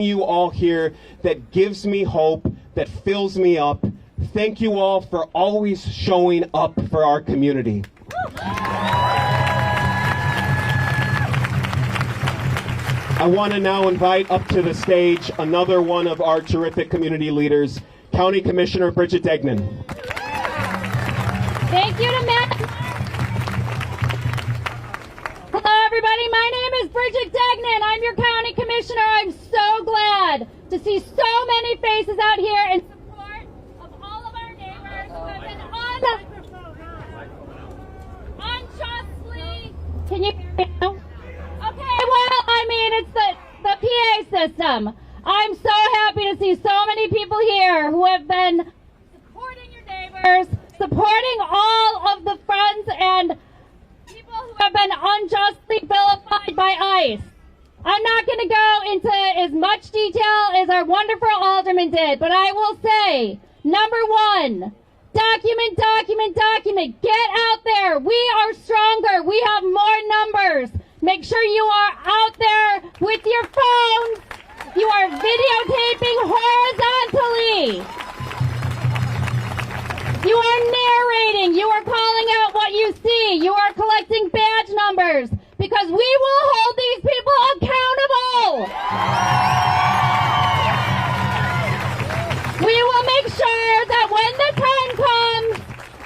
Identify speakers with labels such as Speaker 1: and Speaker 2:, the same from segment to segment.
Speaker 1: you all here that gives me hope, that fills me up. Thank you all for always showing up for our community. I want to now invite up to the stage another one of our terrific community leaders, County Commissioner Bridget Degnan.
Speaker 2: Thank you to Matt. Hello, everybody. My name is Bridget Degnan. I'm your County Commissioner. I'm so glad to see so many faces out here in support of all of our neighbors who have been unjustly. Can you hear me now? Okay, well, I mean, it's the PA system. I'm so happy to see so many people here who have been supporting your neighbors, supporting all of the friends and people who have been unjustly vilified by ICE. I'm not going to go into as much detail as our wonderful alderman did, but I will say, number one, document, document, document. Get out there. We are stronger. We have more numbers. Make sure you are out there with your phones. You are videotaping horizontally. You are narrating. You are calling out what you see. You are collecting badge numbers because we will hold these people accountable. We will make sure that when the time comes,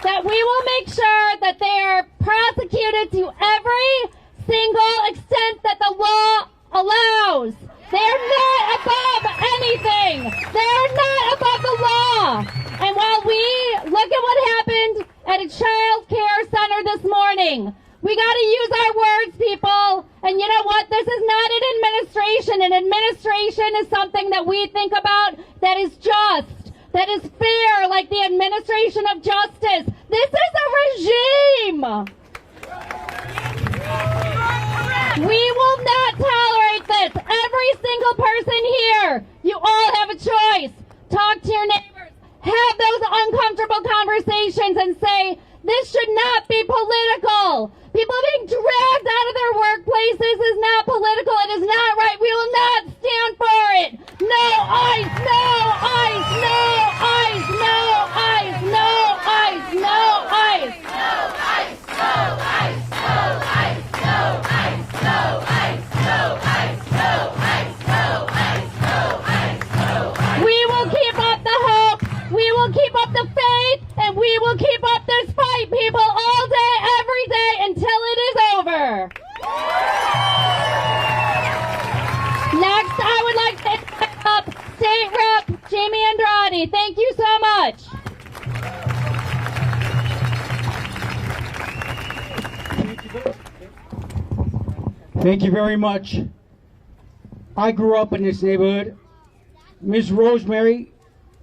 Speaker 2: that we will make sure that they are prosecuted to every single extent that the law allows. They are not above anything. They are not above the law. And while we look at what happened at a child care center this morning, we got to use our words, people. And you know what? This is not an administration. An administration is something that we think about that is just, that is fair, like the administration of justice. This is a regime. We will not tolerate this. Every single person here, you all have a choice. Talk to your neighbors. Have those uncomfortable conversations and say, this should not be political. People being dragged out of their workplaces is not political. It is not right. We will not stand for it. No ICE, no ICE, no ICE, no ICE, no ICE, no ICE. No ICE, no ICE, no ICE, no ICE, no ICE, no ICE, no ICE, no ICE, no ICE, no ICE. We will keep up the hope. We will keep up the faith, and we will keep up this fight, people, all day, every day, until it is over. Next, I would like to invite up State Rep Jamie Andrade. Thank you so much.
Speaker 3: Thank you very much. I grew up in this neighborhood. Ms. Rosemary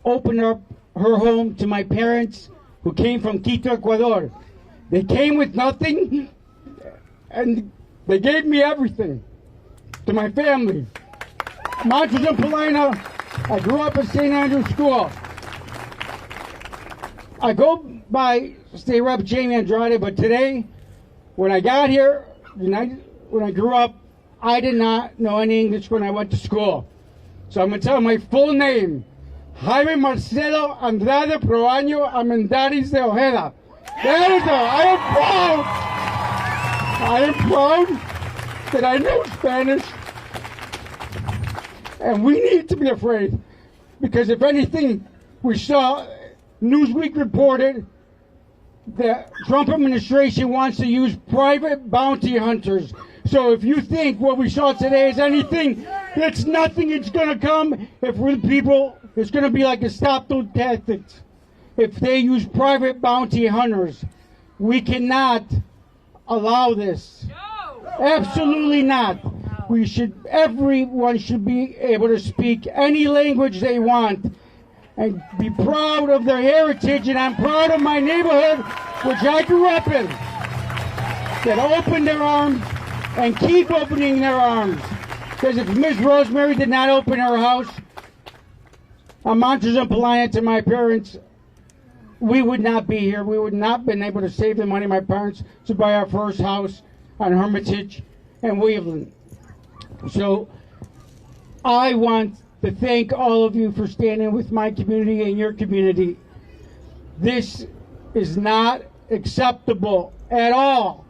Speaker 3: opened up her home to my parents who came from Quito, Ecuador. They came with nothing and they gave me everything to my family. Montrose and Paulina, I grew up at St. Andrew's School. I go by State Rep Jamie Andrade, but today, when I got here, when I grew up, I did not know any English when I went to school. So I'm going to tell my full name. Jaime Marcelo Andrade Proaño Amendaris de Ojeda. There you go. I am proud that I know Spanish. And we need to be afraid. Because if anything, we saw Newsweek reported the Trump administration wants to use private bounty hunters. So if you think what we saw today is anything, it's nothing. It's going to come if we're the people. It's going to be like a stop-those tactics. If they use private bounty hunters, we cannot allow this. Absolutely not. Everyone should be able to speak any language they want and be proud of their heritage. And I'm proud of my neighborhood, which I grew up in, that opened their arms and keep opening their arms. Because if Ms. Rosemary did not open her house on Montrose and Paulina to my parents, we would not be here. We would not have been able to save the money my parents to buy our first house on Hermitage and Waveland. So I want to thank all of you for standing with my community and your community. This is not acceptable at all.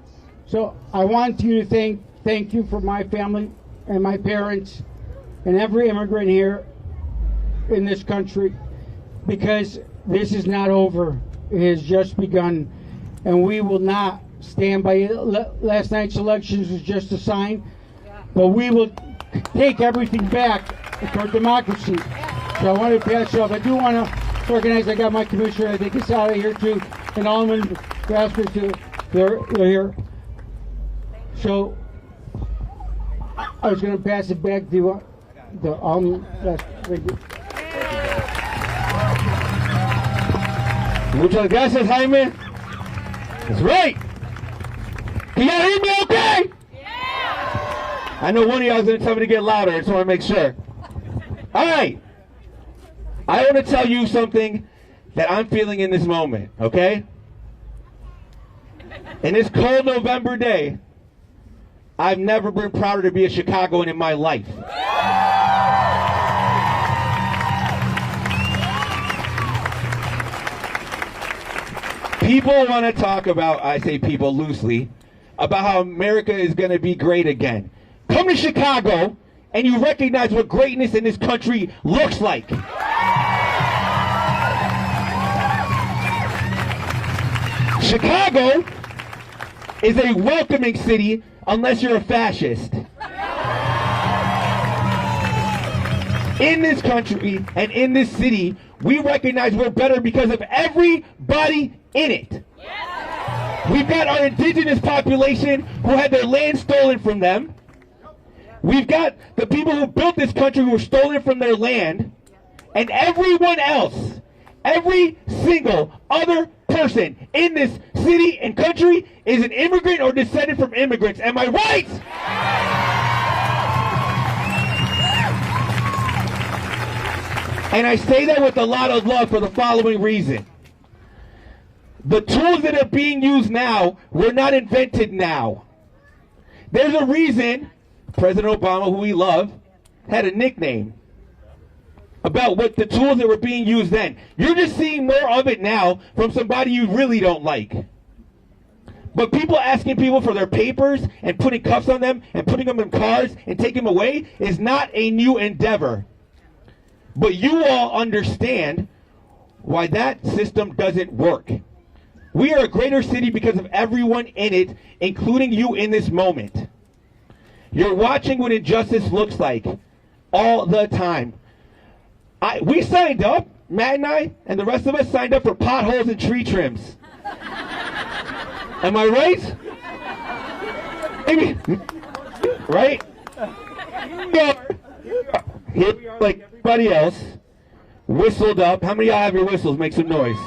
Speaker 3: So I want you to thank you for my family and my parents and every immigrant here in this country, because this is not over. It has just begun, and we will not stand by it. Last night's elections was just a sign, but we will take everything back to our democracy. So I want to pass it off. I do want to recognize I got my commissioner, I think it's out of here too, and Alderman Jasper too. They're here. So I was going to pass it back to the Alderman. Thank you.
Speaker 4: Muchas gracias, Jaime. That's right. Can y'all hear me okay? Yeah. I know one of y'all is going to tell me to get louder. I just want to make sure. All right. I want to tell you something that I'm feeling in this moment, okay? In this cold November day, I've never been prouder to be a Chicagoan in my life. People want to talk about, I say people loosely, about how America is going to be great again. Come to Chicago and you recognize what greatness in this country looks like. Chicago is a welcoming city unless you're a fascist. In this country and in this city, we recognize we're better because of everybody in it. We've got our indigenous population who had their land stolen from them. We've got the people who built this country who were stolen from their land. And everyone else, every single other person in this city and country is an immigrant or descended from immigrants. Am I right? And I say that with a lot of love for the following reason. The tools that are being used now were not invented now. There's a reason President Obama, who we love, had a nickname about what the tools that were being used then. You're just seeing more of it now from somebody you really don't like. But people asking people for their papers and putting cuffs on them and putting them in cars and taking them away is not a new endeavor. But you all understand why that system doesn't work. We are a greater city because of everyone in it, including you in this moment. You're watching what injustice looks like all the time. We signed up, Matt and I, and the rest of us signed up for potholes and tree trims. Am I right? Maybe, right? Here we are, like everybody else, whistled up. How many of y'all have your whistles? Make some noise.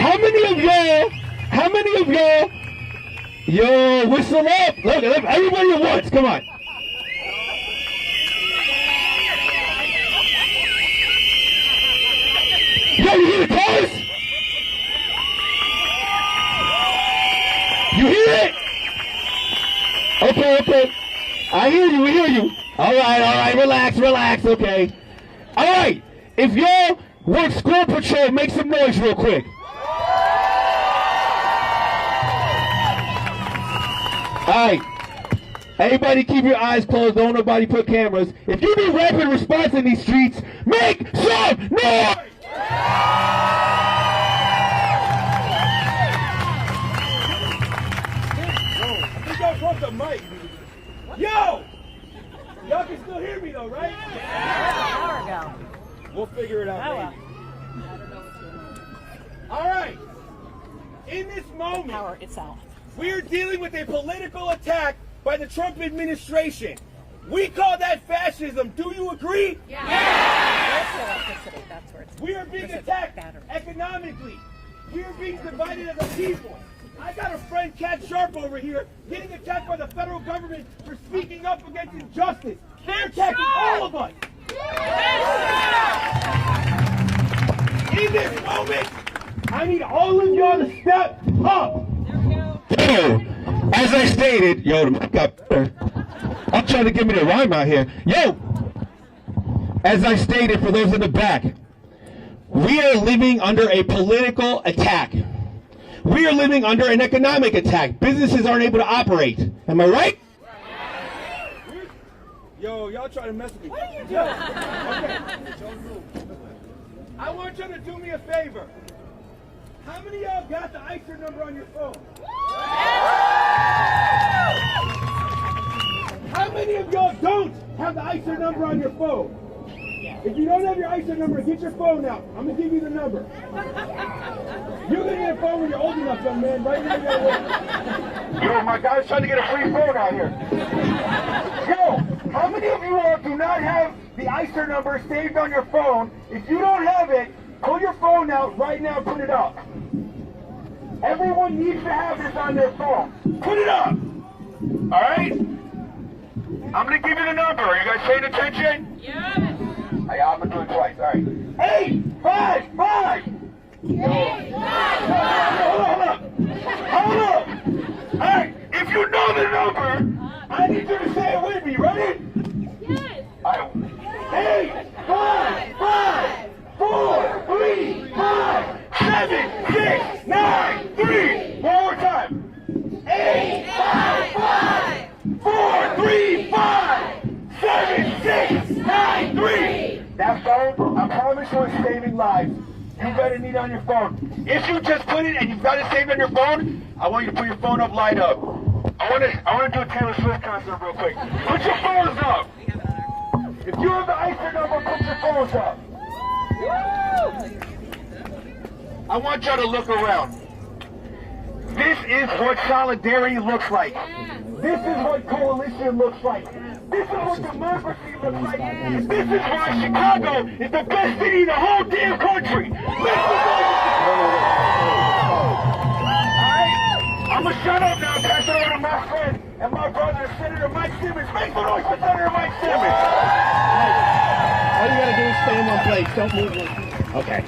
Speaker 4: How many of y'all, yo, whistle up? Look, everybody at once, come on. Yo, you hear the chorus? You hear it? Okay. I hear you, we hear you. All right, relax, okay. All right, if y'all work Squirrel Patrol, make some noise real quick. All right, everybody keep your eyes closed, don't nobody put cameras. If you do rapid response in these streets, make some noise! I think y'all broke the mic. Yo! Y'all can still hear me though, right?
Speaker 5: An hour ago.
Speaker 4: We'll figure it out maybe. All right. In this moment,
Speaker 5: Power itself.
Speaker 4: we're dealing with a political attack by the Trump administration. We call that fascism. Do you agree?
Speaker 5: Yeah. That's where it's.
Speaker 4: We are being attacked economically. We are being divided as a people. I got a friend, Cat Sharp, over here, getting attacked by the federal government for speaking up against injustice. They're attacking all of us. In this moment, I need all of y'all to step up. There we go. As I stated, yo, the mic got better. trying to give me the rhyme out here. Yo! As I stated, for those in the back, we are living under a political attack. We are living under an economic attack. Businesses aren't able to operate. Am I right?
Speaker 6: Yo, y'all trying to mess with me. What are you doing? Okay. I want you to do me a favor. How many of y'all got the ICER number on your phone? How many of y'all don't have the ICER number on your phone? If you don't have your ICER number, get your phone out. I'm going to give you the number. You're going to get a phone when you're old enough, young man. Right now, you got to work. Yo, my guy's trying to get a free phone out here. Yo, how many of you all do not have the ICER number saved on your phone? If you don't have it, pull your phone out right now and put it up. Everyone needs to have this on their phone. Put it up. All right? I'm going to give you the number. Are you guys paying attention? Yeah. I'm going to do it twice. All right. 855. 855. Hold up. All right. If you know the number, I need you to say it with me. Ready? Yes. All right. 855 435 7693. One more time. 855 435 7693. That phone, I promise you, is saving lives. You better need it on your phone. If you just put it and you've got it saved on your phone, I want you to put your phone up, light up. I want to do a Taylor Swift concert real quick. Put your phones up. If you have the ICER number, put your phones up. I want y'all to look around. This is what solidarity looks like. This is what coalition looks like. This is what democracy looks like. This is why Chicago is the best city in the whole damn country. I'm going to shut up now and pass it over to my friend and my brother, Senator Mike Simmons. Make some noise for Senator Mike Simmons.
Speaker 1: All you gotta do is stay in one place. Don't move. Okay.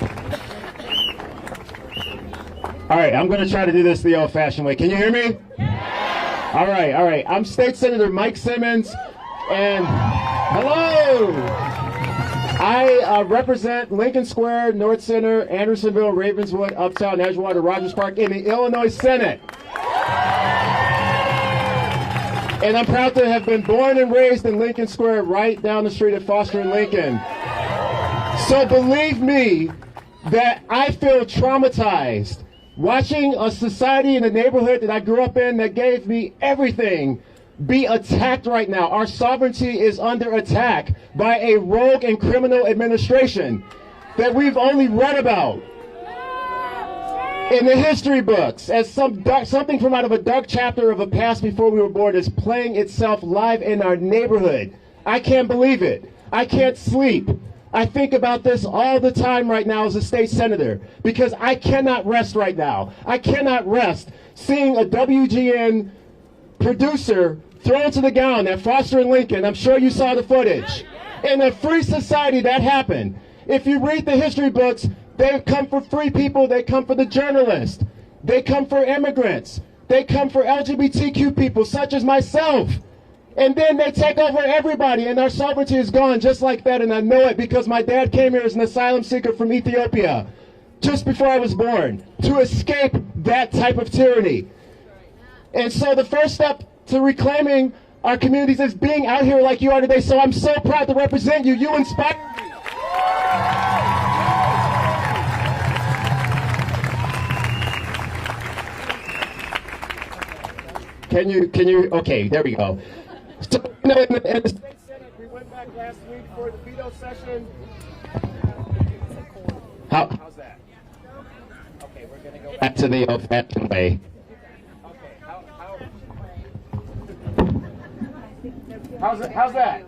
Speaker 1: All right, I'm gonna try to do this the old-fashioned way. Can you hear me? Yeah. All right. I'm State Senator Mike Simmons, and hello. I represent Lincoln Square, North Center, Andersonville, Ravenswood, Uptown, Edgewater, Rogers Park in the Illinois Senate. And I'm proud to have been born and raised in Lincoln Square, right down the street at Foster and Lincoln. So believe me that I feel traumatized watching a society in a neighborhood that I grew up in that gave me everything be attacked right now. Our sovereignty is under attack by a rogue and criminal administration that we've only read about in the history books as something from out of a dark chapter of a past before we were born is playing itself live in our neighborhood. I can't believe it. I can't sleep. I think about this all the time right now as a state senator because I cannot rest right now. I cannot rest seeing a WGN producer thrown to the ground at Foster and Lincoln. I'm sure you saw the footage. In a free society, that happened. If you read the history books, they come for free people. They come for the journalists. They come for immigrants. They come for LGBTQ people, such as myself. And then they take over everybody, and our sovereignty is gone just like that. And I know it because my dad came here as an asylum seeker from Ethiopia just before I was born to escape that type of tyranny. And so the first step to reclaiming our communities is being out here like you are today. So I'm so proud to represent you. You inspire me. Can you, okay, there we go. So, in the State Senate, we went back last week for the veto session. How's that? Okay, we're going to go back to the old-fashioned way. Okay, how's that?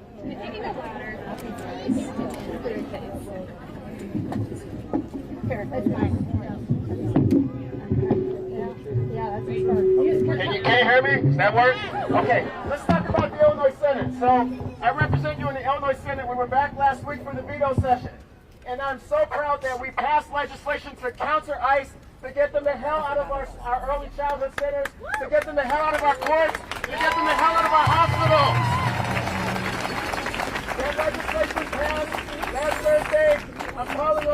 Speaker 1: Can you hear me? Does that work? Okay, let's talk about the Illinois Senate. So, I represent you in the Illinois Senate. We were back last week for the veto session. And I'm so proud that we passed legislation to counter ICE, to get them the hell out of our early childhood centers, to get them the hell out of our courts, to get them the hell out of our hospitals.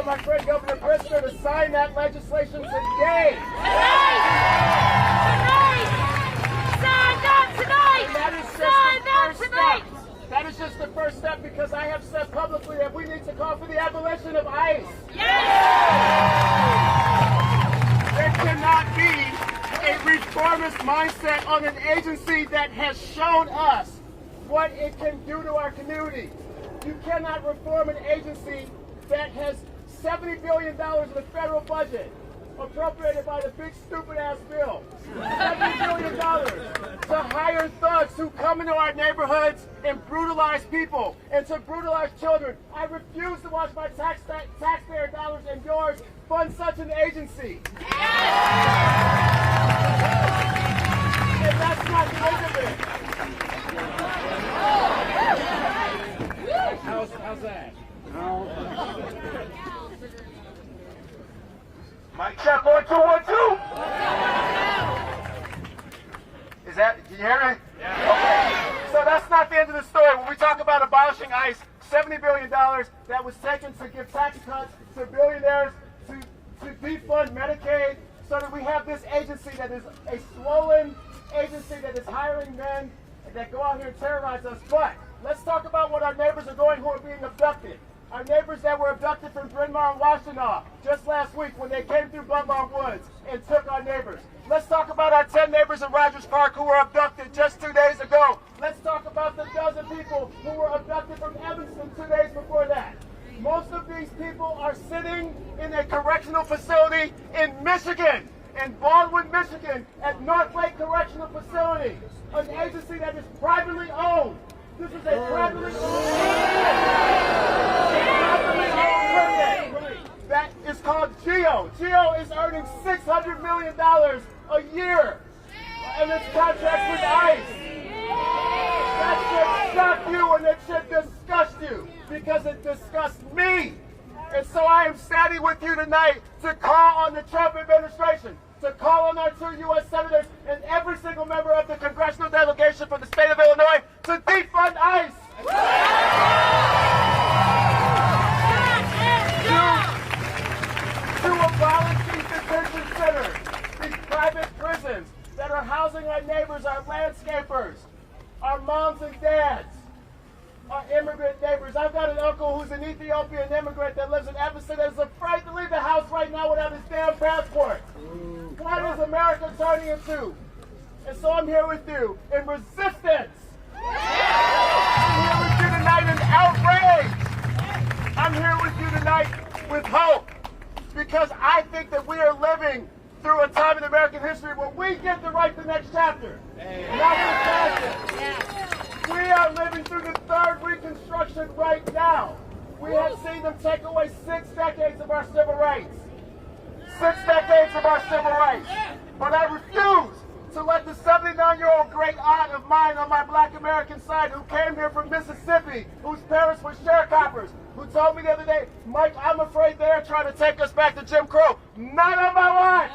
Speaker 1: my friend Governor Pritzker to sign that legislation today. And that is just the first step. That is just the first step, because I have said publicly that we need to call for the abolition of ICE. There cannot be a reformist mindset on an agency that has shown us what it can do to our community. You cannot reform an agency that has $70 billion in the federal budget appropriated by the big stupid-ass bill. $70 billion to hire thugs who come into our neighborhoods and brutalize people and to brutalize children. I refuse to watch my taxpayer dollars and yours fund such an agency. And that's not the end of it. How's that? Mic check, 1, 2, 1, 2. Is that, can you hear me? Yeah. Okay. So that's not the end of the story. When we talk about abolishing ICE, $70 billion that was taken to give tax cuts to billionaires, to defund Medicaid, so that we have this agency that is a swollen agency that is hiring men that go out here and terrorize us. But let's talk about what our neighbors are doing who are being abducted. Our neighbors that were abducted from Bryn Mawr and Washtenaw just last week when they came through Budlawn Woods and took our neighbors. Let's talk about our 10 neighbors in Rogers Park who were abducted just 2 days ago. Let's talk about the dozen people who were abducted from Evanston 2 days before that. Most of these people are sitting in a correctional facility in Michigan, in Baldwin, Michigan, at North Lake Correctional Facility, an agency that is privately owned. This is a privately owned that is called GEO. GEO is earning $600 million a year in its contract with ICE. That should shock you and it should disgust you, because it disgusts me. And so I am standing with you tonight to call on the Trump administration, to call on our 2 U.S. senators and every single member of the congressional delegation from the state of Illinois to defund ICE. To abolish these detention centers, these private prisons that are housing our neighbors, our landscapers, our moms and dads, our immigrant neighbors. I've got an uncle who's an Ethiopian immigrant that lives in Evanston that is afraid to leave the house right now without his damn passport. What is America turning into? And so I'm here with you in resistance. I'm here with you tonight in outrage. I'm here with you tonight with hope. Because I think that we are living through a time in American history where we get to write the next chapter. Not this chapter. We are living through the third Reconstruction right now. We have seen them take away 6 decades of our civil rights. 6 decades of our civil rights. But I refuse to let the 79-year-old great aunt of mine on my black American side who came here from Mississippi, whose parents were sharecroppers, who told me the other day, Mike, I'm afraid they're trying to take us back to Jim Crow. Not on my watch!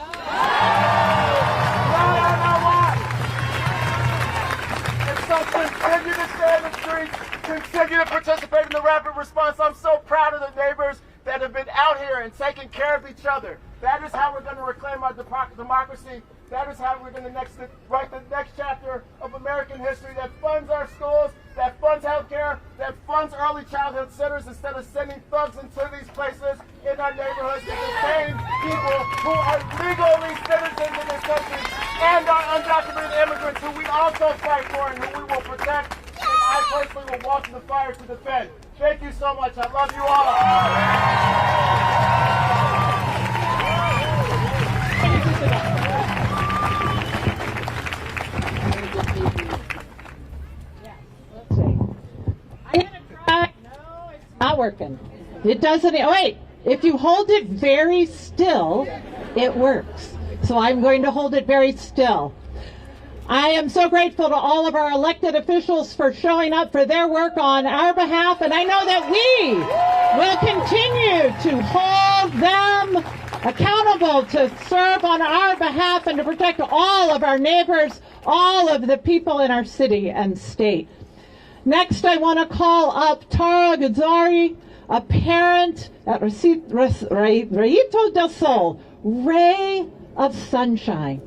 Speaker 1: Not on my watch! And so continue to stay in the streets, continue to participate in the rapid response. I'm so proud of the neighbors that have been out here and taking care of each other. That is how we're going to reclaim our democracy. That is how we're going to write the next chapter of American history that funds our schools, that funds healthcare, that funds early childhood centers instead of sending thugs into these places in our neighborhoods to detain people who are legally citizens in this country and our undocumented immigrants who we also fight for and who we will protect. And I personally will walk in the fire to defend. Thank you so much. I love you all.
Speaker 5: Not working. It doesn't. Oh, wait. If you hold it very still, it works. So I'm going to hold it very still. I am so grateful to all of our elected officials for showing up for their work on our behalf, and I know that we will continue to hold them accountable to serve on our behalf and to protect all of our neighbors, all of the people in our city and state. Next, I want to call up Tara Gazzari, a parent at Rayito del Sol, Ray of Sunshine.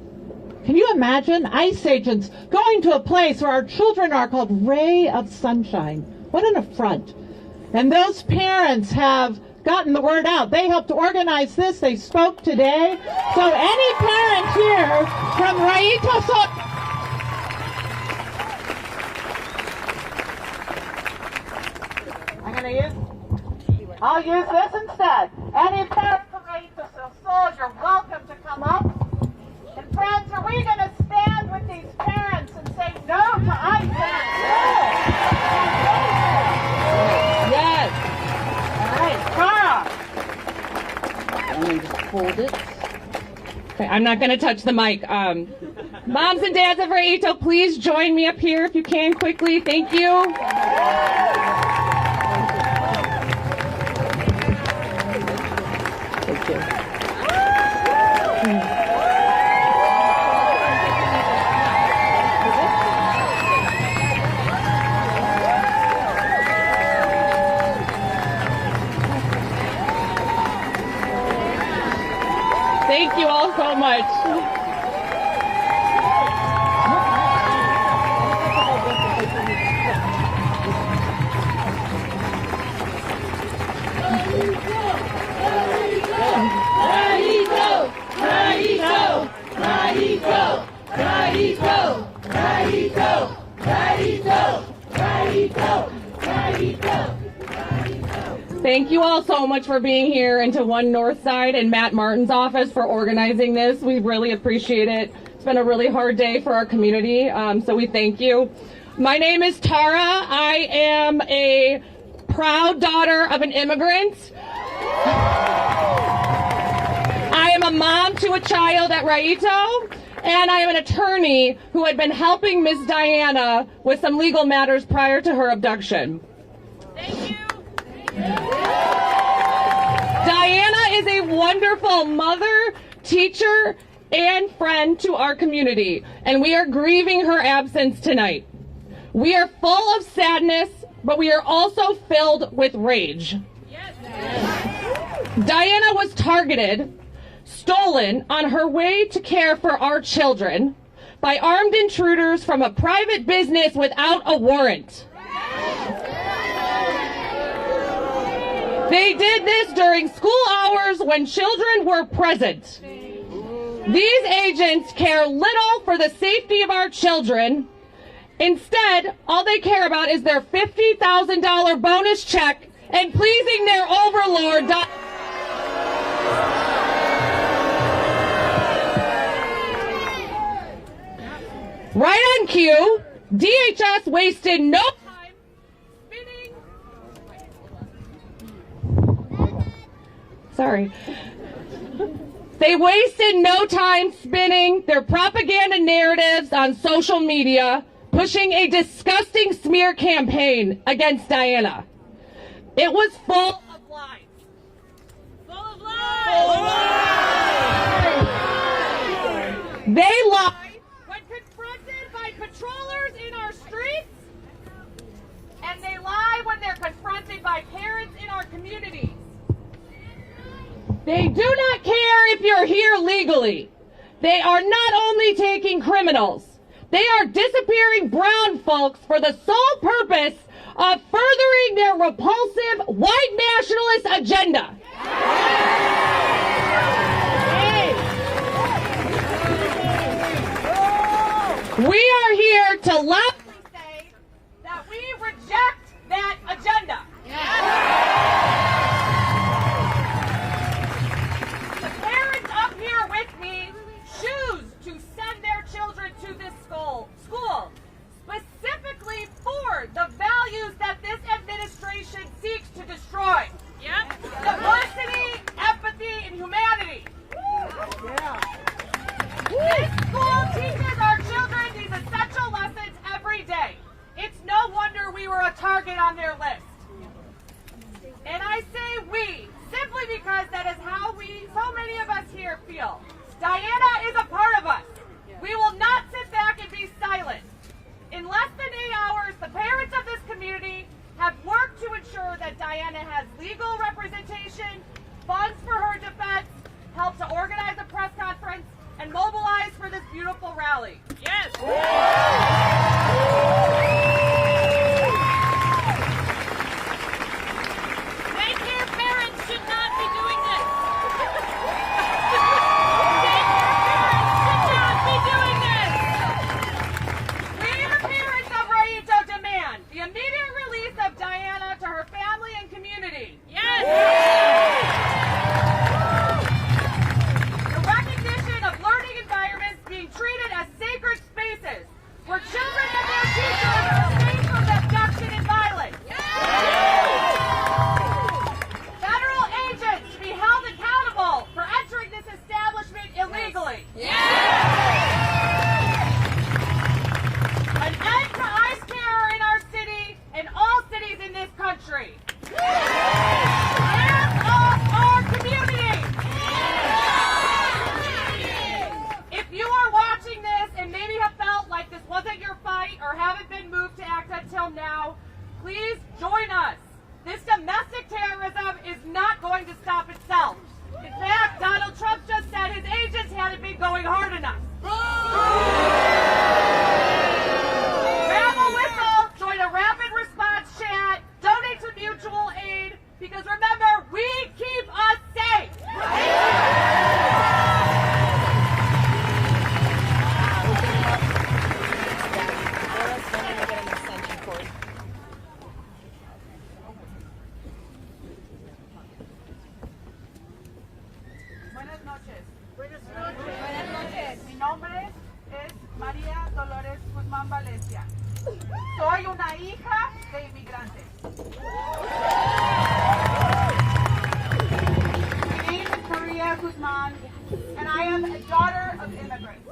Speaker 5: Can you imagine ICE agents going to a place where our children are called Ray of Sunshine? What an affront. And those parents have gotten the word out. They helped organize this. They spoke today. So any parent here from Rayito Sol... I'll use this instead. Any parent from Rayito del Sol, you're welcome to come up. And friends, are we going to stand with these parents and say no to ICE?
Speaker 2: Yes.
Speaker 5: All right, Tara.
Speaker 2: I'm going to just hold it. Okay, I'm not going to touch the mic. Moms and dads of Rayito, please join me up here if you can quickly. Thank you. Thank you. Thank you all so much. Thank you all so much for being here, and to One North Side and Matt Martin's office for organizing this. We really appreciate it. It's been a really hard day for our community, so we thank you. My name is Tara. I am a proud daughter of an immigrant. I am a mom to a child at Rayito, and I am an attorney who had been helping Miss Diana with some legal matters prior to her abduction. Thank you. Diana is a wonderful mother, teacher, and friend to our community, and we are grieving her absence tonight. We are full of sadness, but we are also filled with rage. Diana was targeted, stolen on her way to care for our children by armed intruders from a private business without a warrant. They did this during school hours when children were present. These agents care little for the safety of our children. Instead, all they care about is their $50,000 bonus check and pleasing their overlord. Right on cue, DHS wasted no time spinning... Sorry. They wasted no time spinning their propaganda narratives on social media, pushing a disgusting smear campaign against Diana. It was full of lies. Full of lies! Full of lies! They lied when confronted by patrollers in our streets, and they lie when they're confronted by parents in our communities. They do not care if you're here legally. They are not only taking criminals, they are disappearing brown folks for the sole purpose of furthering their repulsive white nationalist agenda. We are here to loudly say that we reject that agenda. The parents up here with me choose to send their children to this school specifically for the values that this administration seeks to destroy. Diversity, empathy, and humanity. This school teaches our children these essential lessons every
Speaker 7: Diana has legal representation, funds for her defense, helped to organize a press conference, and mobilize for this beautiful rally. Yes! Daycare parents should not be doing this. Daycare parents should not be doing this. We, the parents of Raito, demand the immediate release of Diana to her family and community. Yes! The recognition of learning environments being treated as sacred spaces where children and their teachers are safe from abduction and violence. Federal agents to be held accountable for entering this establishment illegally. An end to ICE terror in our city and all cities in this country. Hands off our community. If you are watching this and maybe have felt like this wasn't your fight or haven't been moved to act until now, please join us. This domestic terrorism is not going to stop itself. In fact, Donald Trump just said his agents hadn't been going hard enough. Grab a whistle, join a rapid response chat, donate to mutual aid, because remember, we keep us safe. Buenas noches. Buenas noches. Mi nombre es María Dolores Guzmán Valencia. Soy una hija de inmigrantes. My name is Maria Guzmán, and I am a daughter of immigrants.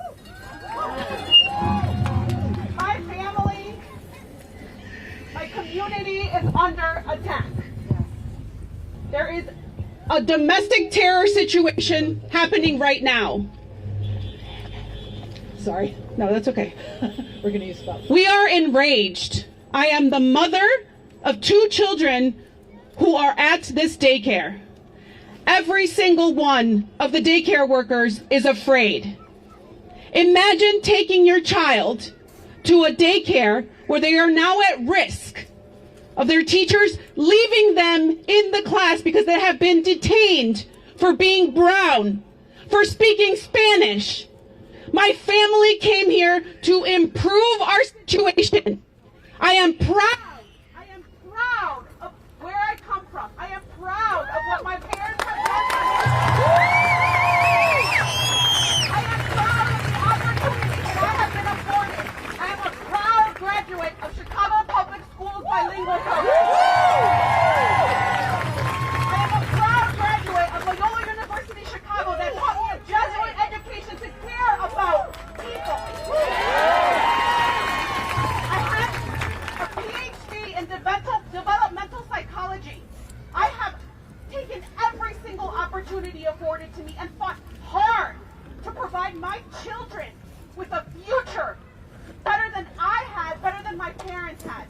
Speaker 7: My family, my community is under attack. There is a domestic terror situation happening right now. Sorry. No, that's okay. We're going to use stuff. We are enraged. I am the mother of 2 children who are at this daycare. Every single one of the daycare workers is afraid. Imagine taking your child to a daycare where they are now at risk of their teachers leaving them in the class because they have been detained for being brown, for speaking Spanish. My family came here to improve our situation. I am proud of where I come from. I am proud of what my parents have done for me. I am proud of the opportunity that I have been afforded. I am a proud graduate of Chicago Public Schools bilingual program. I am a proud graduate of Loyola University Chicago that taught me a Jesuit education to care about people. I have a PhD in developmental psychology. I have taken every single opportunity afforded to me and fought hard to provide my children with a future better than I had, better than my parents had.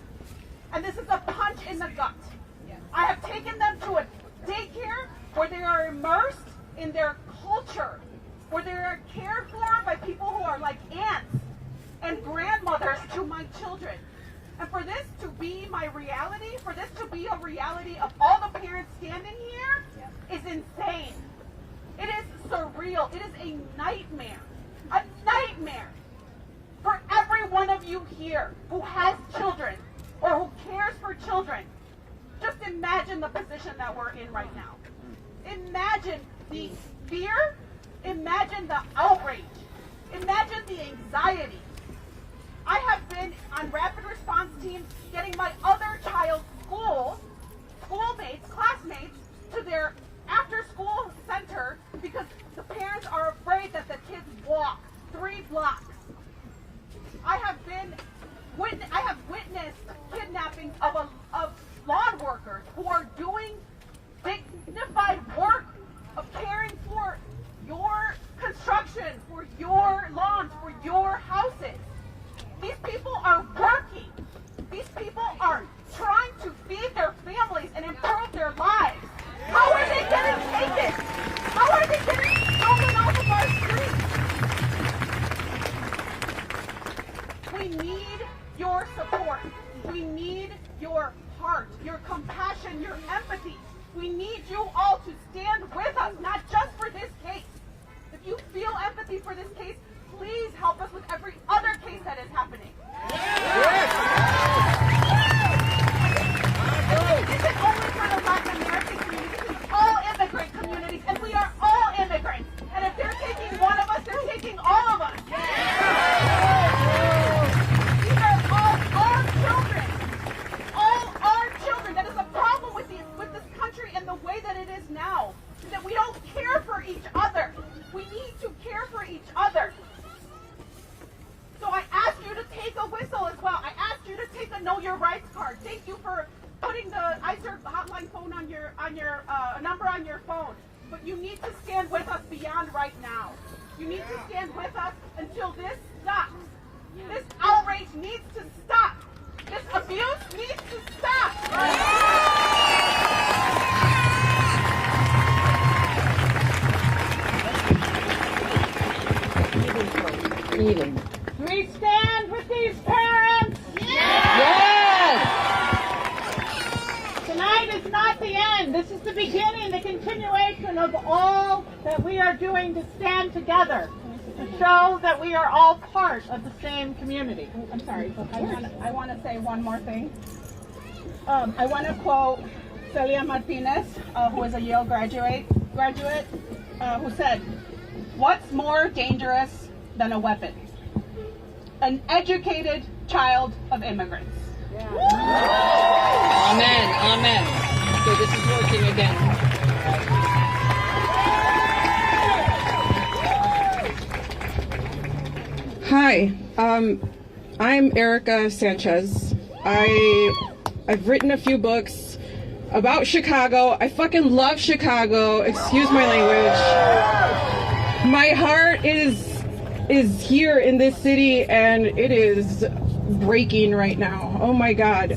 Speaker 7: And this is a punch in the gut. I have taken them to a daycare where they are immersed in their culture, where they are cared for by people who are like aunts and grandmothers to my children. And for this to be my reality, for this to be a reality of all the parents standing here, is insane. It is surreal. It is a nightmare. A nightmare for every one of you here who has children or who cares for children. Just imagine the position that we're in right now. Imagine the fear. Imagine the outrage. Imagine the anxiety. I have been on rapid response teams getting my other child's schoolmates, classmates, to their after-school center because the parents are afraid that the kids walk 3 blocks. I have witnessed kidnappings of lawn workers who are doing dignified work of caring for your construction, for your lawns, for your houses. These people are working. These people are trying to feed their families. We need you all to stand with us, not just for this case. If you feel empathy for this case, please help us with every other case that is happening. This isn't only for the Latin American community, this is all immigrant communities, and we are all immigrants. And if they're taking one of us, they're taking all of us. These are all our children. All our children. That is a problem with this country and the way that it is now. Is that we don't care for each other. We need to care for each other. So I ask you to take a whistle as well. I ask you to take a Know Your Rights card. Thank you for putting the ICER hotline phone on your number on your phone. But you need to stand with us beyond right now. You need to stand with us until this stops. This outrage needs to stop. This abuse needs to stop.
Speaker 5: We stand with these parents. Tonight is not the end. This is the beginning, the continuation of all that we are doing to stand together, to show that we are all part of the same community.
Speaker 7: I'm sorry, but I want to say one more thing. I want to quote Celia Martinez, who is a Yale graduate, who said, "What's more dangerous than a weapon? An educated child of immigrants."
Speaker 8: Amen. Amen. Okay, this is working again.
Speaker 9: Hi, I'm Erica Sanchez. I've written a few books about Chicago. I fucking love Chicago. Excuse my language. My heart is here in this city, and it is breaking right now. Oh my God.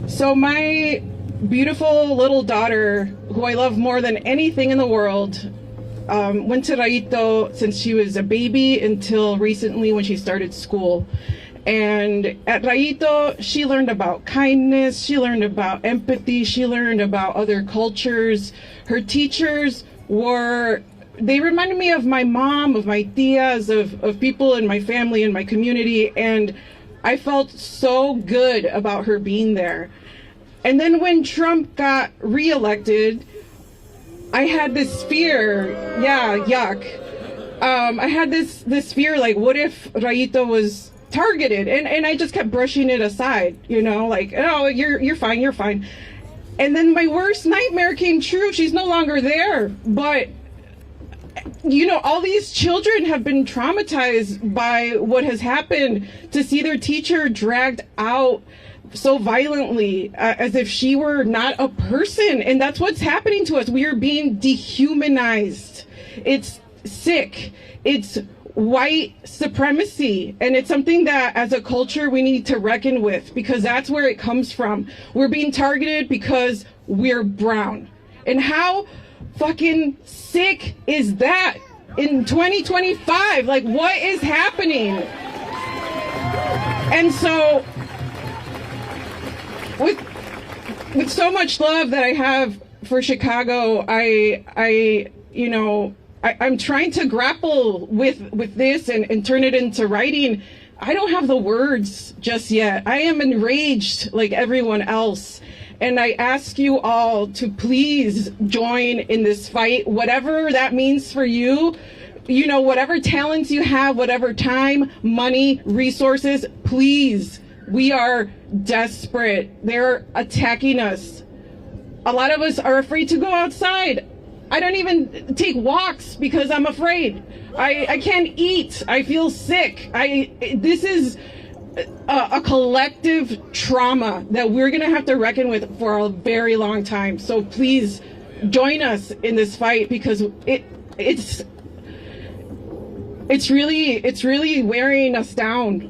Speaker 9: So my beautiful little daughter, who I love more than anything in the world, went to Raito since she was a baby until recently when she started school. And at Raito, she learned about kindness, she learned about empathy, she learned about other cultures. Her teachers they reminded me of my mom, of my tias, of people in my family and my community, and I felt so good about her being there. And then when Trump got reelected, I had this fear, yuck. I had this fear, like, what if Raito was targeted? And I just kept brushing it aside, like, oh, you're fine. And then my worst nightmare came true. She's no longer there, but all these children have been traumatized by what has happened. To see their teacher dragged out so violently, as if she were not a person. And that's what's happening to us. We are being dehumanized. It's sick. It's white supremacy. And it's something that as a culture we need to reckon with, because that's where it comes from. We're being targeted because we're brown. And how fucking sick is that in 2025? Like, what is happening? And so with so much love that I have for Chicago, I'm trying to grapple with this and turn it into writing. I don't have the words just yet. I am enraged like everyone else. And I ask you all to please join in this fight, whatever that means for you. Whatever talents you have, whatever time, money, resources, please. We are desperate. They're attacking us. A lot of us are afraid to go outside. I don't even take walks because I'm afraid. I can't eat. I feel sick. This is a collective trauma that we're going to have to reckon with for a very long time. So please join us in this fight, because it's really wearing us down.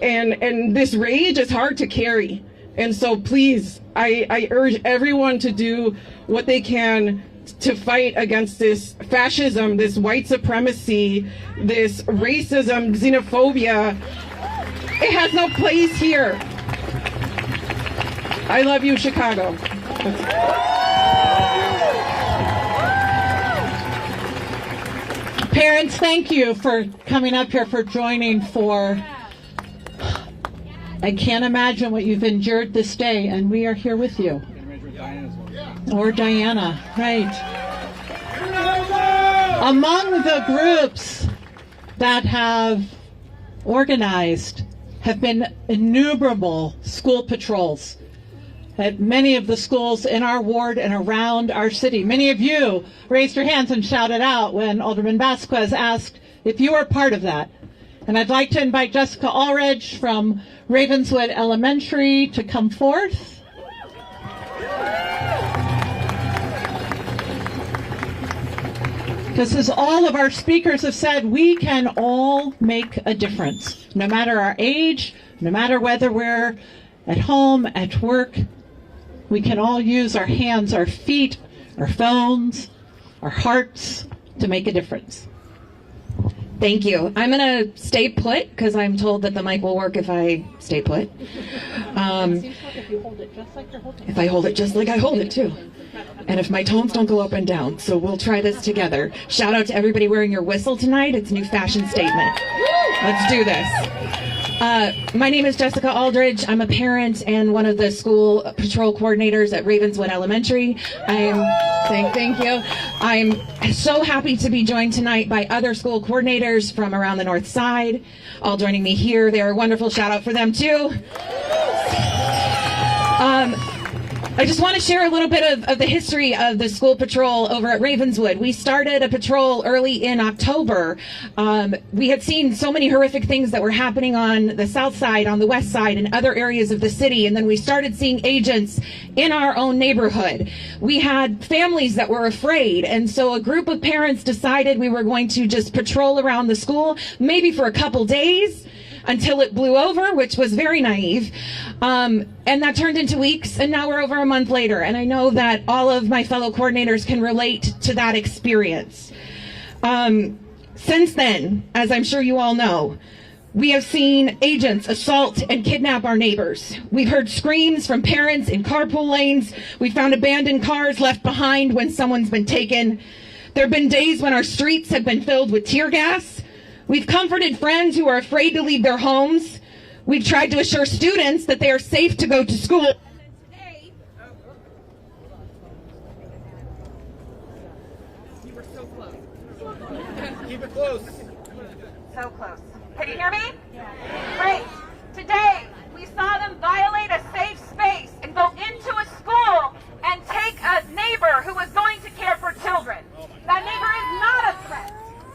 Speaker 9: And this rage is hard to carry. And so please, I urge everyone to do what they can to fight against this fascism, this white supremacy, this racism, xenophobia. It has no place here. I love you, Chicago.
Speaker 5: Parents, thank you for coming up here, for joining for... I can't imagine what you've endured this day, and we are here with you. Or Diana, right. Among the groups that have organized have been innumerable school patrols at many of the schools in our ward and around our city. Many of you raised your hands and shouted out when Alderman Vasquez asked if you were part of that. And I'd like to invite Jessica Allredge from Ravenswood Elementary to come forth. Because as all of our speakers have said, we can all make a difference. No matter our age, no matter whether we're at home, at work, we can all use our hands, our feet, our phones, our hearts to make a difference.
Speaker 10: Thank you. I'm going to stay put because I'm told that the mic will work if I stay put. If I hold it just like I hold it too. And if my tones don't go up and down. So we'll try this together. Shout out to everybody wearing your whistle tonight. It's a new fashion statement. Let's do this. My name is Jessica Aldridge. I'm a parent and one of the school patrol coordinators at Ravenswood Elementary. Thank you. I'm so happy to be joined tonight by other school coordinators from around the North Side, all joining me here. They're a wonderful shout out for them too. I just want to share a little bit of the history of the school patrol over at Ravenswood. We started a patrol early in October. We had seen so many horrific things that were happening on the south side, on the west side, and other areas of the city. And then we started seeing agents in our own neighborhood. We had families that were afraid. And so a group of parents decided we were going to just patrol around the school, maybe for a couple days, until it blew over, which was very naive. And that turned into weeks, and now we're over a month later. And I know that all of my fellow coordinators can relate to that experience. Since then, as I'm sure you all know, we have seen agents assault and kidnap our neighbors. We've heard screams from parents in carpool lanes. We found abandoned cars left behind when someone's been taken. There have been days when our streets have been filled with tear gas. We've comforted friends who are afraid to leave their homes. We've tried to assure students that they are safe to go to school. And then today, you were so close.
Speaker 6: Keep it close.
Speaker 7: So close. Can you hear me? Yeah. Great. Today, we saw them violate a safe space and go into a school and take a neighbor who was going to care for children. That neighbor is not a threat,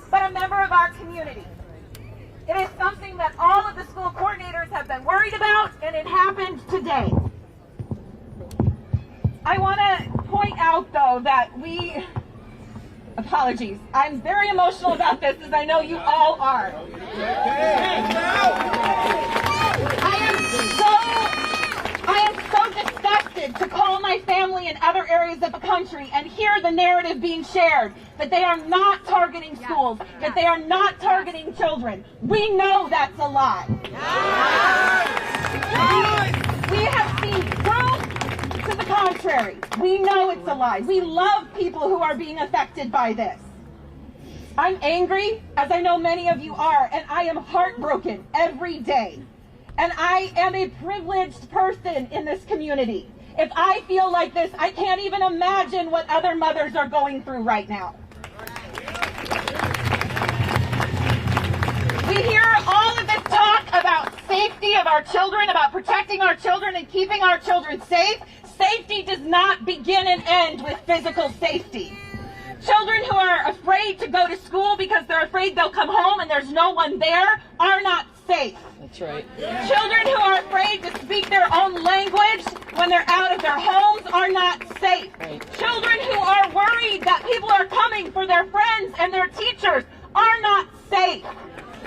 Speaker 7: but a member of our community. It is something that all of the school coordinators have been worried about, and it happened today. I want to point out, though, that apologies, I'm very emotional about this, as I know you all are. I am so disgusted to call my family in other areas of the country and hear the narrative being shared that they are not targeting schools, that they are not targeting children. We know that's a lie. We have seen proof to the contrary. We know it's a lie. We love people who are being affected by this. I'm angry, as I know many of you are, and I am heartbroken every day. And I am a privileged person in this community. If I feel like this, I can't even imagine what other mothers are going through right now. We hear all of this talk about safety of our children, about protecting our children and keeping our children safe. Safety does not begin and end with physical safety. Children who are afraid to go to school because they're afraid they'll come home and there's no one there are not safe.
Speaker 8: That's right.
Speaker 7: Children who are afraid to speak their own language when they're out of their homes are not safe.
Speaker 8: Right.
Speaker 7: Children who are worried that people are coming for their friends and their teachers are not safe.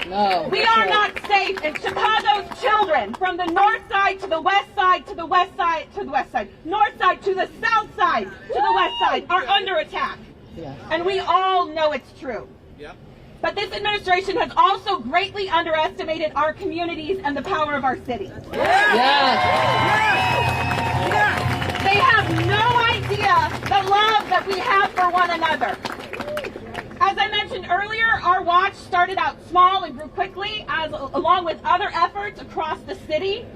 Speaker 8: No.
Speaker 7: We are not safe, and Chicago's children, from the north side to the west side to the west side to the west side, north side to the south side to the west side, are under attack.
Speaker 8: Yeah.
Speaker 7: And we all know it's true.
Speaker 6: Yep.
Speaker 7: But this administration has also greatly underestimated our communities and the power of our city.
Speaker 8: Yeah.
Speaker 7: They have no idea the love that we have for one another. As I mentioned earlier, our watch started out small and grew quickly, along with other efforts across the city,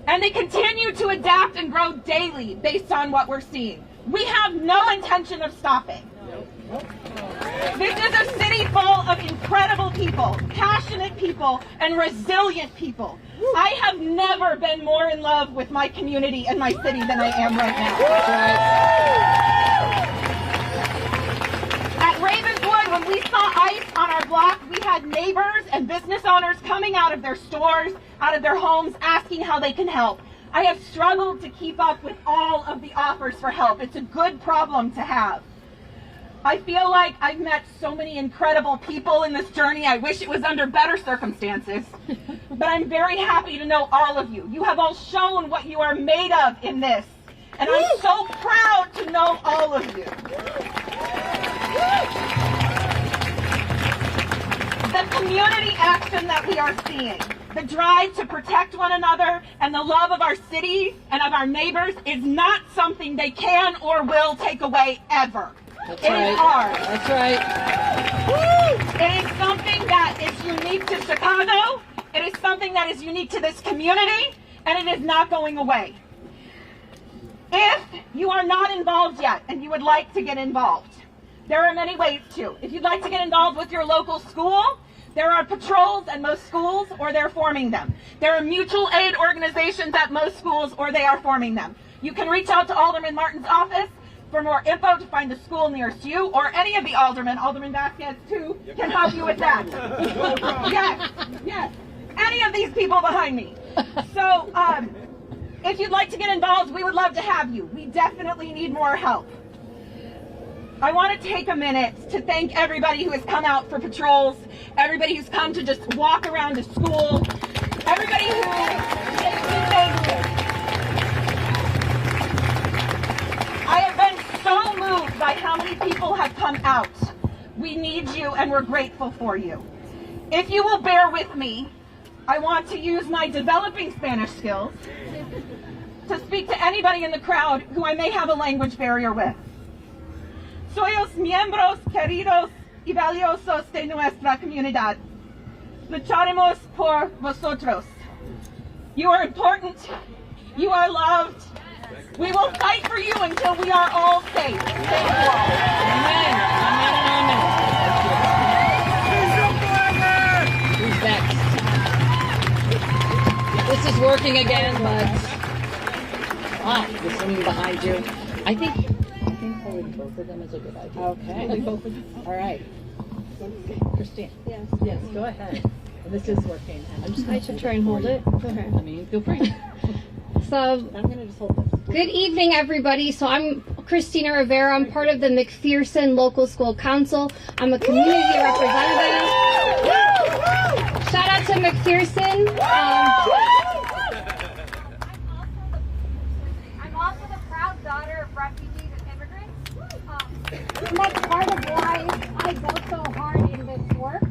Speaker 7: and they continue to adapt and grow daily based on what we're seeing. We have no intention of stopping. This is a city full of incredible people, passionate people, and resilient people. I have never been more in love with my community and my city than I am right now. At Ravenswood, when we saw ice on our block, we had neighbors and business owners coming out of their stores, out of their homes, asking how they can help. I have struggled to keep up with all of the offers for help. It's a good problem to have. I feel like I've met so many incredible people in this journey. I wish it was under better circumstances. But I'm very happy to know all of you. You have all shown what you are made of in this. And I'm so proud to know all of you. The community action that we are seeing, the drive to protect one another and the love of our city and of our neighbors is not something they can or will take away ever.
Speaker 8: That's
Speaker 7: It
Speaker 8: right.
Speaker 7: is ours.
Speaker 8: That's right.
Speaker 7: It is something that is unique to Chicago. It is something that is unique to this community, and it is not going away. If you are not involved yet and you would like to get involved, there are many ways to. If you'd like to get involved with your local school, there are patrols at most schools, or they're forming them. There are mutual aid organizations at most schools, or they are forming them. You can reach out to Alderman Martin's office for more info to find the school nearest you, or any of the aldermen, Alderman Vasquez too, can help you with that. Yes, any of these people behind me. So if you'd like to get involved, we would love to have you. We definitely need more help. I want to take a minute to thank everybody who has come out for patrols, everybody who's come to just walk around the school, everybody who I have been so moved by how many people have come out. We need you and we're grateful for you. If you will bear with me, I want to use my developing Spanish skills to speak to anybody in the crowd who I may have a language barrier with. Soyos miembros queridos y valiosos de nuestra comunidad. Lucharemos por vosotros. You are important. You are loved. We will fight for you until we are all safe. Thank you all.
Speaker 8: Amen. Amen. Amen. Who's next? This is working again, but there's someone behind you. I think holding both of them is a good idea. Okay. All right. Christine.
Speaker 2: Yes.
Speaker 8: Yes. Go ahead. This is working.
Speaker 2: I should try and hold it. Okay.
Speaker 8: I mean, feel free.
Speaker 2: So,
Speaker 8: I'm going to just hold this.
Speaker 2: good evening, everybody. So I'm Christina Rivera. I'm part of the McPherson Local School Council. I'm a community representative. Shout out to McPherson.
Speaker 11: I'm also the proud daughter of refugees and immigrants. And that's part of why I go so hard in this work.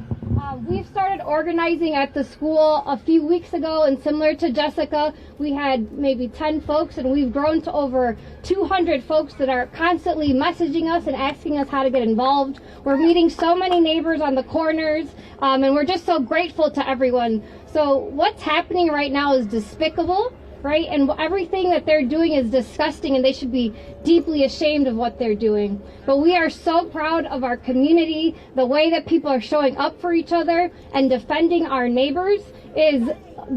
Speaker 2: We've started organizing at the school a few weeks ago, and similar to Jessica, we had maybe 10 folks, and we've grown to over 200 folks that are constantly messaging us and asking us how to get involved. We're meeting so many neighbors on the corners, and we're just so grateful to everyone. So what's happening right now is despicable, right? And everything that they're doing is disgusting, and they should be deeply ashamed of what they're doing. But we are so proud of our community. The way that people are showing up for each other and defending our neighbors is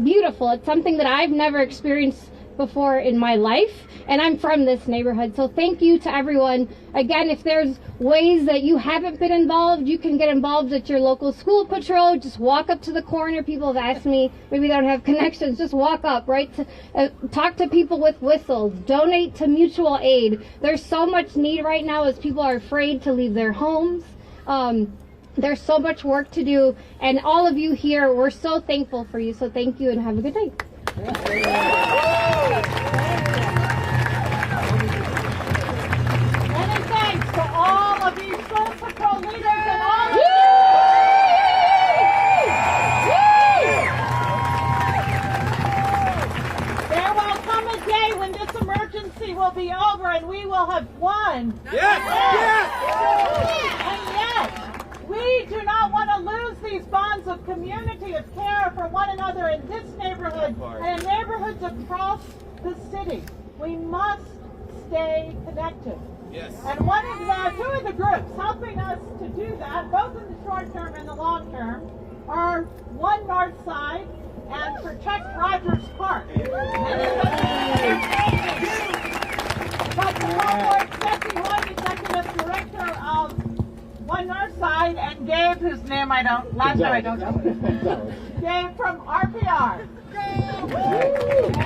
Speaker 2: beautiful. It's something that I've never experienced before in my life, and I'm from this neighborhood. So thank you to everyone. Again, if there's ways that you haven't been involved, you can get involved at your local school patrol. Just walk up to the corner. People have asked me, maybe they don't have connections, just walk up, right? Talk to people with whistles, donate to mutual aid. There's so much need right now as people are afraid to leave their homes. There's so much work to do, and all of you here, we're so thankful for you. So thank you and have a good day.
Speaker 5: Many thanks to all of you school patrol leaders and all of you. There will come a day when this emergency will be over and we will have won.
Speaker 6: Yes! Yes!
Speaker 5: And yet, We do not want to lose these bonds of community, of care for one another in this neighborhood and in neighborhoods across the city. We must stay connected.
Speaker 6: Yes.
Speaker 5: And two of the groups helping us to do that, both in the short term and the long term, are One North Side and Protect Rogers Park. Dr. Paul Stephanie Hoyt, Executive Director of One North Side, and Gabe, whose name I don't know. Gabe from RPR.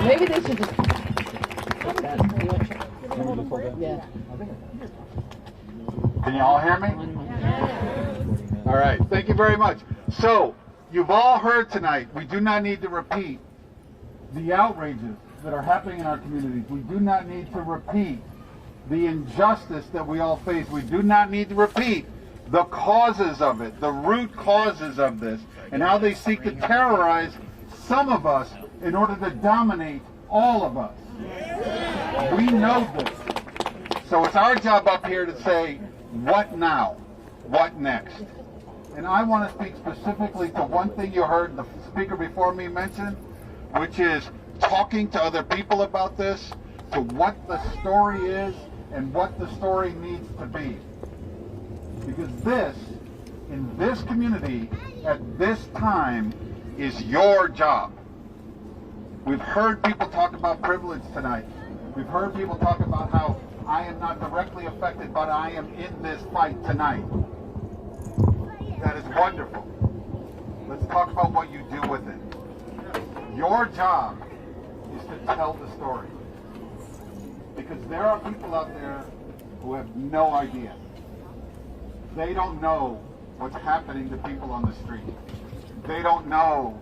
Speaker 8: Maybe they should just. Yeah.
Speaker 12: Can you all hear me? All right, thank you very much. So, you've all heard tonight, we do not need to repeat the outrages that are happening in our communities. We do not need to repeat the injustice that we all face. We do not need to repeat the causes of it, the root causes of this, and how they seek to terrorize some of us in order to dominate all of us. We know this. So it's our job up here to say, what now? What next? And I want to speak specifically to one thing you heard the speaker before me mention, which is talking to other people about this, to what the story is and what the story needs to be. Because this, in this community, at this time, is your job. We've heard people talk about privilege tonight. We've heard people talk about how I am not directly affected, but I am in this fight tonight. That is wonderful. Let's talk about what you do with it. Your job is to tell the story. Because there are people out there who have no idea. They don't know what's happening to people on the street. They don't know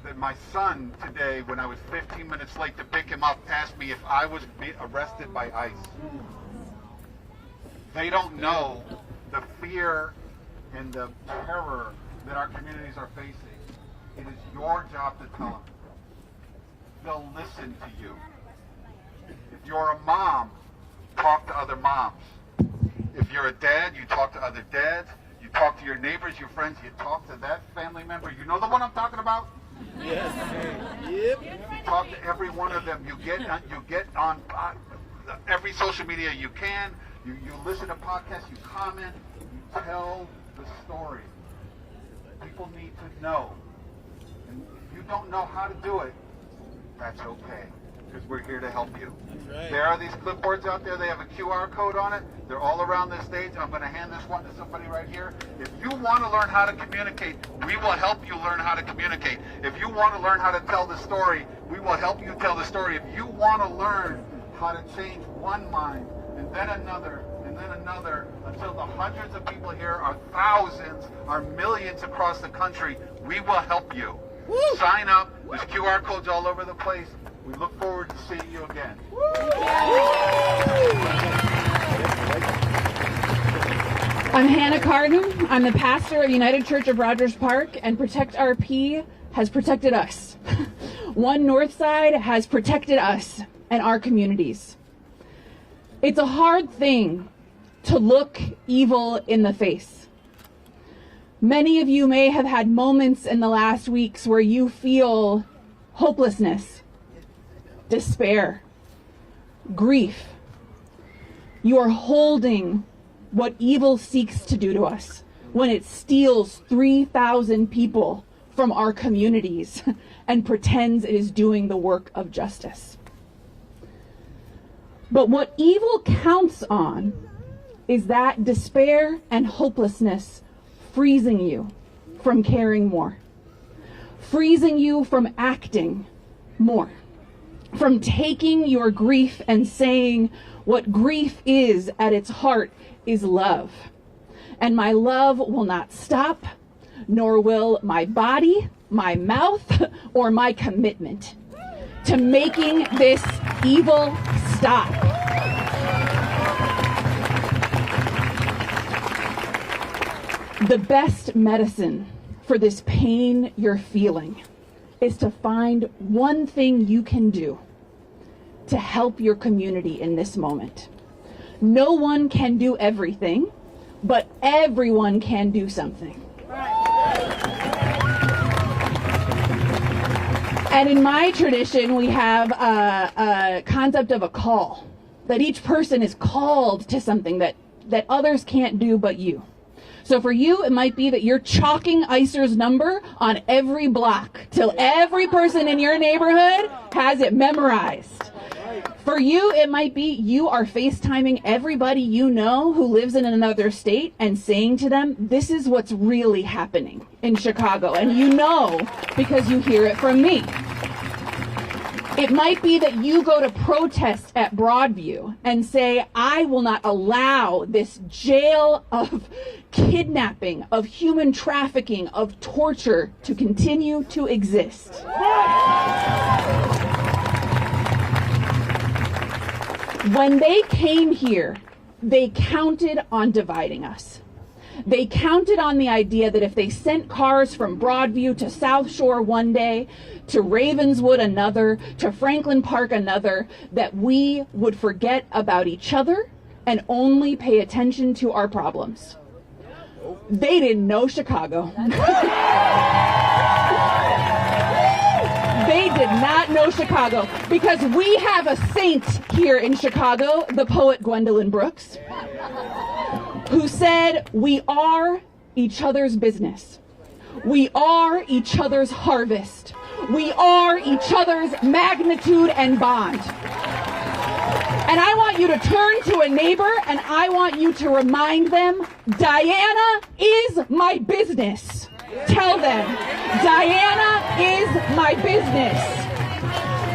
Speaker 12: that my son today, when I was 15 minutes late to pick him up, asked me if I was arrested by ICE. They don't know the fear and the terror that our communities are facing. It is your job to tell them. They'll listen to you. If you're a mom, talk to other moms. If you're a dad, you talk to other dads. You talk to your neighbors, your friends. You talk to that family member. You know the one I'm talking about?
Speaker 6: Yes. Yep.
Speaker 12: You talk to every one of them. You get on every social media you can. You listen to podcasts. You comment. You tell the story. People need to know. And if you don't know how to do it, that's okay, because we're here to help you.
Speaker 6: Right.
Speaker 12: There are these clipboards out there. They have a QR code on it. They're all around this stage. I'm going to hand this one to somebody right here. If you want to learn how to communicate, we will help you learn how to communicate. If you want to learn how to tell the story, we will help you tell the story. If you want to learn how to change one mind and then another and then another until the hundreds of people here are thousands, are millions across the country, we will help you. Woo! Sign up. There's QR codes all over the place. We look forward to seeing you again.
Speaker 10: I'm Hannah Carden. I'm the pastor of United Church of Rogers Park, and Protect RP has protected us. One North Side has protected us and our communities. It's a hard thing to look evil in the face. Many of you may have had moments in the last weeks where you feel hopelessness, despair, grief. You are holding what evil seeks to do to us when it steals 3,000 people from our communities and pretends it is doing the work of justice. But what evil counts on is that despair and hopelessness freezing you from caring more, freezing you from acting more, from taking your grief and saying what grief is at its heart is love. And my love will not stop, nor will my body, my mouth, or my commitment to making this evil stop. The best medicine for this pain you're feeling is to find one thing you can do to help your community in this moment. No one can do everything.
Speaker 13: but everyone can do something. And in my tradition, we have a concept of a call, that each person is called to something that others can't do but you. So for you, it might be that you're chalking ICER's number on every block till every person in your neighborhood has it memorized. For you, it might be you are FaceTiming everybody you know who lives in another state and saying to them, this is what's really happening in Chicago. And you know because you hear it from me. It might be that you go to protest at Broadview and say, I will not allow this jail of kidnapping, of human trafficking, of torture to continue to exist. When they came here, they counted on dividing us. They counted on the idea that if they sent cars from Broadview to South Shore one day, to Ravenswood another, to Franklin Park another, that we would forget about each other and only pay attention to our problems. They didn't know Chicago. They did not know Chicago, because we have a saint here in Chicago, the poet Gwendolyn Brooks, who said, we are each other's business. We are each other's harvest. We are each other's magnitude and bond. And I want you to turn to a neighbor and I want you to remind them, Diana is my business. Tell them, Diana is my business.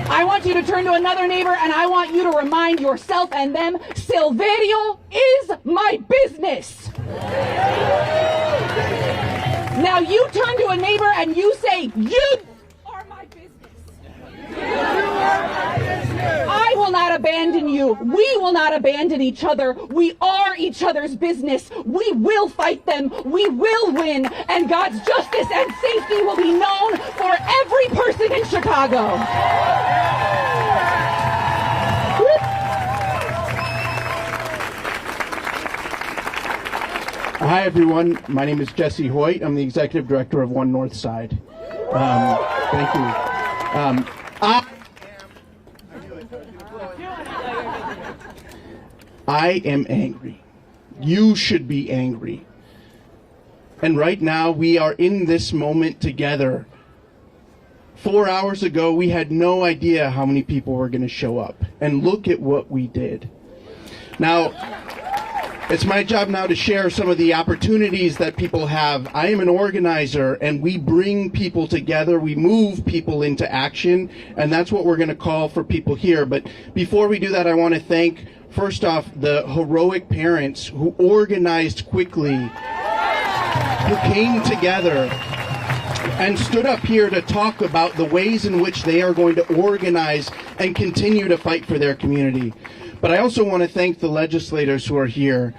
Speaker 13: I want you to turn to another neighbor and I want you to remind yourself and them, Silverio is my business. Now you turn to a neighbor and you say, you are my business. I will not abandon you. We will not abandon each other. We are each other's business. We will fight them. We will win. And God's justice and safety will be known for every person in Chicago.
Speaker 14: Hi, everyone. My name is Jesse Hoyt. I'm the executive director of One North Side. Thank you. I am angry. You should be angry. And right now, we are in this moment together. 4 hours ago, we had no idea how many people were going to show up. And look at what we did. Now, it's my job now to share some of the opportunities that people have. I am an organizer, and we bring people together. We move people into action, and that's what we're going to call for people here. But before we do that, I want to thank, first off, the heroic parents who organized quickly, who came together and stood up here to talk about the ways in which they are going to organize and continue to fight for their community. But I also want to thank the legislators who are here.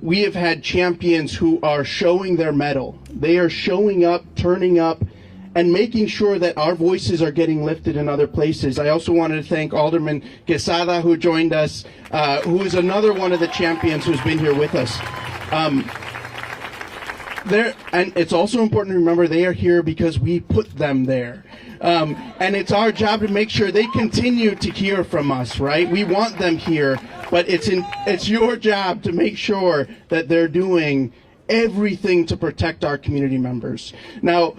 Speaker 14: We have had champions who are showing their mettle. They are showing up, turning up, and making sure that our voices are getting lifted in other places. I also wanted to thank Alderman Quesada, who joined us, who is another one of the champions who's been here with us. And it's also important to remember they are here because we put them there. And it's our job to make sure they continue to hear from us, right? We want them here, but it's your job to make sure that they're doing everything to protect our community members. Now,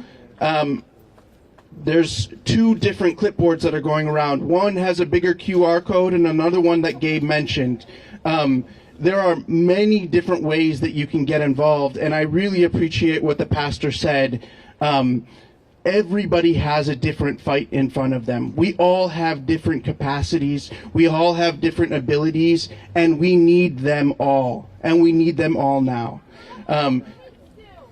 Speaker 14: there's two different clipboards that are going around. One has a bigger QR code and another one that Gabe mentioned. There are many different ways that you can get involved, and I really appreciate what the pastor said. Everybody has a different fight in front of them. We all have different capacities. We all have different abilities, and we need them all. And we need them all now.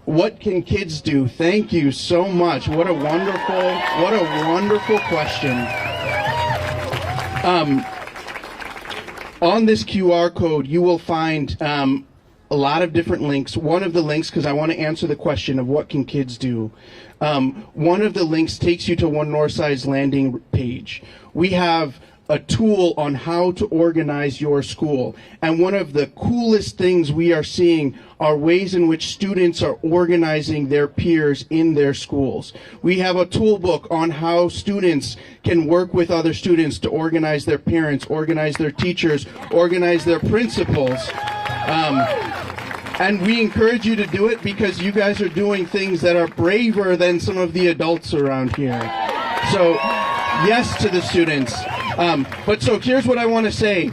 Speaker 14: What can kids do? Thank you so much. What a wonderful question. On this QR code, you will find a lot of different links. One of the links, because I want to answer the question of what can kids do. One of the links takes you to One Northside's landing page. We have a tool on how to organize your school. And one of the coolest things we are seeing are ways in which students are organizing their peers in their schools. We have a toolbook on how students can work with other students to organize their parents, organize their teachers, organize their principals. And we encourage you to do it because you guys are doing things that are braver than some of the adults around here. So, yes to the students. But so here's what I want to say.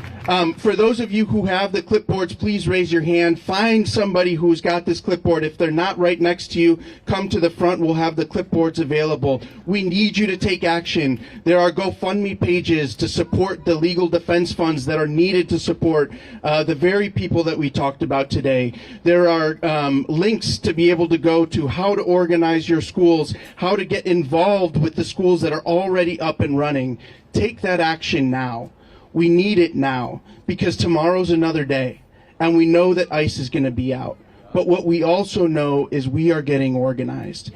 Speaker 14: For those of you who have the clipboards, please raise your hand. Find somebody who's got this clipboard. If they're not right next to you, come to the front. We'll have the clipboards available. We need you to take action. There are GoFundMe pages to support the legal defense funds that are needed to support the very people that we talked about today. There are links to be able to go to how to organize your schools, how to get involved with the schools that are already up and running. Take that action now. We need it now because tomorrow's another day and we know that ICE is going to be out. But what we also know is we are getting organized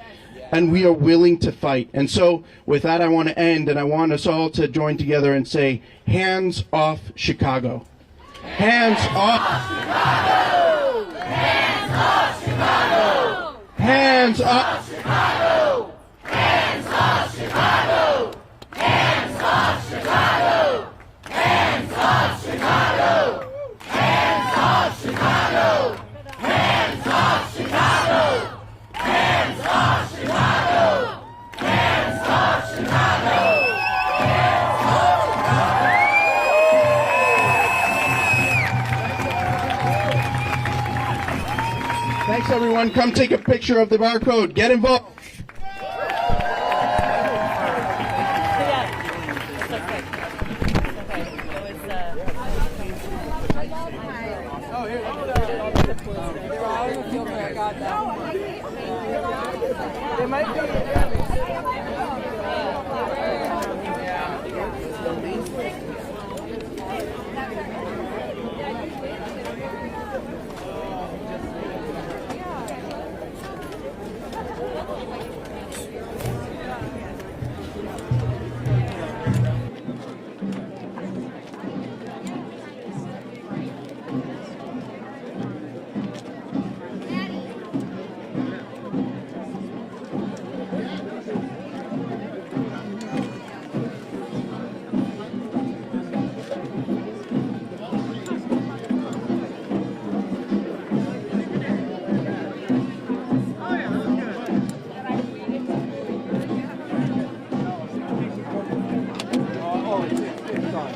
Speaker 14: and we are willing to fight. And so with that, I want to end and I want us all to join together and say, hands off Chicago. Hands off Chicago. Hands off Chicago. Hands off Chicago. Hands off Chicago. Hands off Chicago. Hands off Chicago! Hands off Chicago! Hands off Chicago! Hands off Chicago! Hands off Chicago! Hands off Chicago! Thanks everyone. Come take a picture of the barcode. Get involved.
Speaker 6: It might be. Oh, it's on.